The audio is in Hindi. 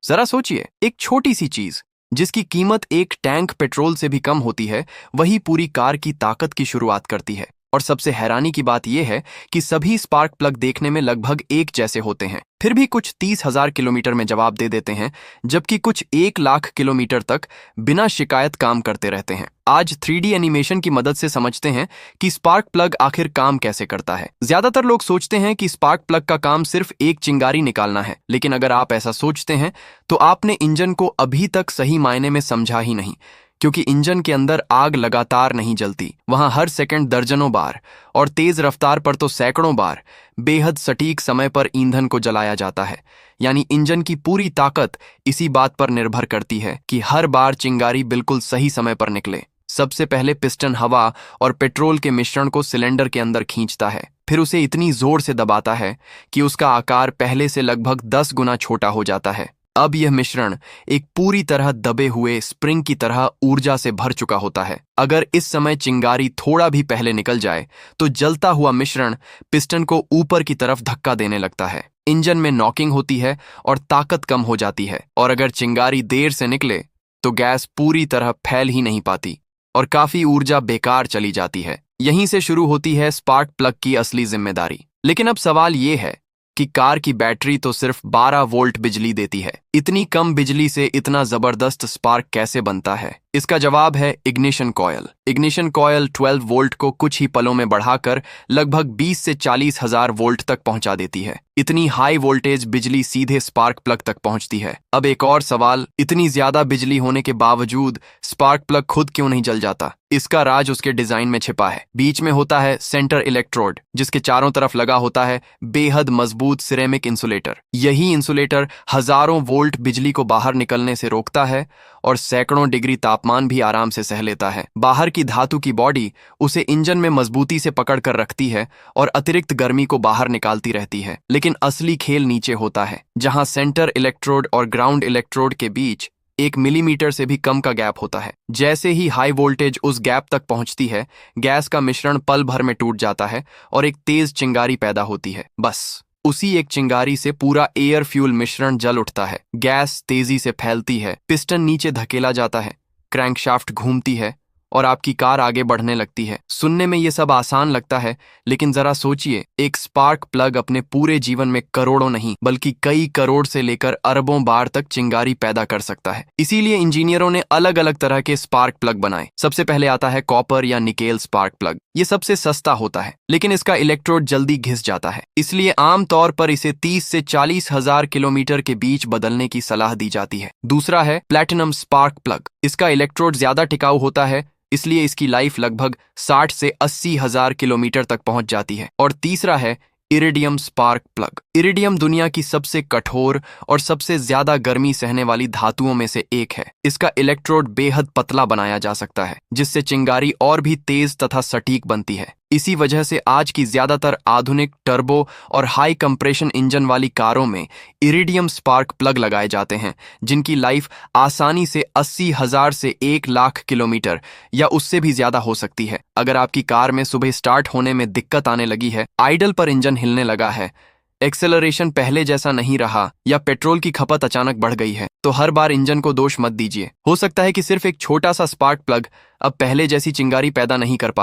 जरा सोचिए, एक छोटी सी चीज जिसकी कीमत एक टैंक पेट्रोल से भी कम होती है, वही पूरी कार की ताकत की शुरुआत करती है। और सबसे हैरानी की बात यह है कि सभी स्पार्क प्लग देखने में लगभग एक जैसे होते हैं, फिर भी कुछ 30,000 किलोमीटर में जवाब दे देते हैं, जबकि कुछ 1 लाख किलोमीटर तक बिना शिकायत काम करते रहते हैं। आज 3D एनिमेशन की मदद से समझते हैं कि स्पार्क प्लग आखिर काम कैसे करता है। ज्यादातर लोग सोचते हैं कि स्पार्क प्लग का काम सिर्फ एक चिंगारी निकालना है, लेकिन अगर आप ऐसा सोचते हैं तो आपने इंजन को अभी तक सही मायने में समझा ही नहीं, क्योंकि इंजन के अंदर आग लगातार नहीं जलती। वहां हर सेकंड दर्जनों बार, और तेज रफ्तार पर तो सैकड़ों बार, बेहद सटीक समय पर ईंधन को जलाया जाता है। यानी इंजन की पूरी ताकत इसी बात पर निर्भर करती है कि हर बार चिंगारी बिल्कुल सही समय पर निकले। सबसे पहले पिस्टन हवा और पेट्रोल के मिश्रण को सिलेंडर के अंदर खींचता है, फिर उसे इतनी जोर से दबाता है कि उसका आकार पहले से लगभग 10 गुना छोटा हो जाता है। अब यह मिश्रण एक पूरी तरह दबे हुए स्प्रिंग की तरह ऊर्जा से भर चुका होता है। अगर इस समय चिंगारी थोड़ा भी पहले निकल जाए तो जलता हुआ मिश्रण पिस्टन को ऊपर की तरफ धक्का देने लगता है। इंजन में नॉकिंग होती है और ताकत कम हो जाती है। और अगर चिंगारी देर से निकले तो गैस पूरी तरह फैल ही नहीं पाती और काफी ऊर्जा बेकार चली जाती है। यहीं से शुरू होती है स्पार्क प्लग की असली जिम्मेदारी। लेकिन अब सवाल ये है कि कार की बैटरी तो सिर्फ 12 वोल्ट बिजली देती है। इतनी कम बिजली से इतना जबरदस्त स्पार्क कैसे बनता है? इसका जवाब है ignition coil. Ignition coil 12 volt को कुछ ही पलों में बढ़ाकर लगभग 20 से 40 हजार वोल्ट तक पहुंचा देती है। इतनी हाई वोल्टेज बिजली सीधे स्पार्क प्लग तक पहुंचती है। अब एक और सवाल, इतनी ज्यादा बिजली होने के बावजूद स्पार्क प्लग खुद क्यों नहीं जल जाता? इसका राज उसके डिजाइन में छिपा है। बीच में होता है सेंटर इलेक्ट्रोड, जिसके चारों तरफ लगा होता है बेहद मजबूत सिरेमिक इंसुलेटर। यही इंसुलेटर हजारों वोल्ट बिजली को बाहर निकलने से रोकता है और सैकड़ों डिग्री तापमान भी आराम से सह लेता है। बाहर की धातु की बॉडी उसे इंजन में मजबूती से पकड़ कर रखती है और अतिरिक्त गर्मी को बाहर निकालती रहती है। लेकिन असली खेल नीचे होता है, जहां सेंटर इलेक्ट्रोड और ग्राउंड इलेक्ट्रोड के बीच 1 मिलीमीटर से भी कम का गैप होता है। जैसे ही हाई वोल्टेज उस गैप तक पहुंचती है, गैस का मिश्रण पल भर में टूट जाता है और एक तेज चिंगारी पैदा होती है। बस उसी एक चिंगारी से पूरा एयर फ्यूल मिश्रण जल उठता है। गैस तेजी से फैलती है, पिस्टन नीचे धकेला जाता है, क्रैंकशाफ्ट घूमती है और आपकी कार आगे बढ़ने लगती है। सुनने में ये सब आसान लगता है, लेकिन जरा सोचिए, एक स्पार्क प्लग अपने पूरे जीवन में करोड़ों नहीं बल्कि कई करोड़ से लेकर अरबों बार तक चिंगारी पैदा कर सकता है। इसीलिए इंजीनियरों ने अलग अलग तरह के स्पार्क प्लग बनाए। सबसे पहले आता है कॉपर या निकेल स्पार्क प्लग। ये सबसे सस्ता होता है, लेकिन इसका इलेक्ट्रोड जल्दी घिस जाता है, इसलिए आमतौर पर इसे 30 से 40 हजार किलोमीटर के बीच बदलने की सलाह दी जाती है। दूसरा है प्लैटिनम स्पार्क प्लग। इसका इलेक्ट्रोड ज्यादा टिकाऊ होता है, इसलिए इसकी लाइफ लगभग 60 से 80 हजार किलोमीटर तक पहुंच जाती है। और तीसरा है इरिडियम स्पार्क प्लग। इरिडियम दुनिया की सबसे कठोर और सबसे ज्यादा गर्मी सहने वाली धातुओं में से एक है। इसका इलेक्ट्रोड बेहद पतला बनाया जा सकता है, जिससे चिंगारी और भी तेज तथा सटीक बनती है। इसी वजह से आज की ज्यादातर आधुनिक टर्बो और हाई कंप्रेशन इंजन वाली कारों में इरिडियम स्पार्क प्लग लगाए जाते हैं, जिनकी लाइफ आसानी से 80 हजार से 1 लाख किलोमीटर या उससे भी ज्यादा हो सकती है। अगर आपकी कार में सुबह स्टार्ट होने में दिक्कत आने लगी है, आइडल पर इंजन हिलने लगा है, एक्सेलरेशन पहले जैसा नहीं रहा या पेट्रोल की खपत अचानक बढ़ गई है, तो हर बार इंजन को दोष मत दीजिए। हो सकता है कि सिर्फ एक छोटा सा स्पार्क प्लग अब पहले जैसी चिंगारी पैदा नहीं कर पा